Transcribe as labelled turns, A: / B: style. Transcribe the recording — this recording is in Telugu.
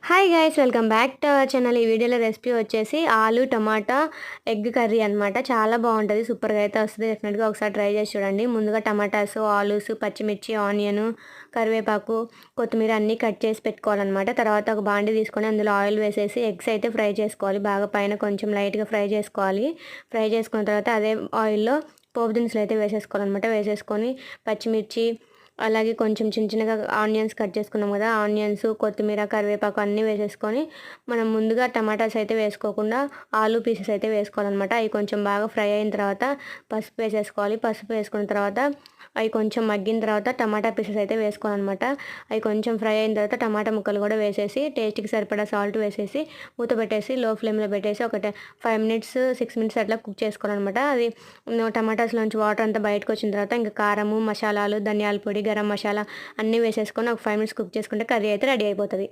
A: Hi guys welcome back to our channel. ఈ వీడియోలో రెసిపీ వచ్చేసి ఆలు టమాటా ఎగ్ కర్రీ అనమాట. చాలా బాగుంటుంది, సూపర్గా అయితే వస్తుంది. డెఫినెట్గా ఒకసారి ట్రై చేసి చూడండి. ముందుగా టమాటాస్, ఆలూస్, పచ్చిమిర్చి, ఆనియన్, కరివేపాకు, కొత్తిమీర అన్నీ కట్ చేసి పెట్టుకోవాలన్నమాట. తర్వాత ఒక బాండి తీసుకొని అందులో ఆయిల్ వేసేసి ఎగ్స్ అయితే ఫ్రై చేసుకోవాలి. బాగా పైన కొంచెం లైట్గా ఫ్రై చేసుకోవాలి. ఫ్రై చేసుకున్న తర్వాత అదే ఆయిల్లో పోపు దినుసులు అయితే వేసేసుకోవాలన్నమాట. వేసేసుకొని పచ్చిమిర్చి, అలాగే కొంచెం చిన్న చిన్నగా ఆనియన్స్ కట్ చేసుకున్నాం కదా, ఆనియన్స్, కొత్తిమీర, కరివేపాకు అన్నీ వేసేసుకొని మనం ముందుగా టమాటాస్ అయితే వేసుకోకుండా ఆలు పీసెస్ అయితే వేసుకోవాలన్నమాట. అవి కొంచెం బాగా ఫ్రై అయిన తర్వాత పసుపు వేసేసుకోవాలి. పసుపు వేసుకున్న తర్వాత అవి కొంచెం మగ్గిన తర్వాత టమాటా పీసెస్ అయితే వేసుకోవాలన్నమాట. అవి కొంచెం ఫ్రై అయిన తర్వాత టమాటా ముక్కలు కూడా వేసేసి టేస్ట్కి సరిపడా సాల్ట్ వేసేసి మూత పెట్టేసి లో ఫ్లేమ్లో పెట్టేసి ఒక 5 మినిట్స్ 6 మినిట్స్ అట్లా కుక్ చేసుకోవాలన్నమాట. అది టమాటాస్లోంచి వాటర్ అంతా బయటకు వచ్చిన తర్వాత ఇంకా కారము, మసాలాలు, ధనియాల పొడి, గరం మసాలా అన్నీ వేసేసుకొని ఒక 5 మినిట్స్ కుక్ చేసుకుంటే కర్రీ అయితే రెడీ అయిపోతుంది.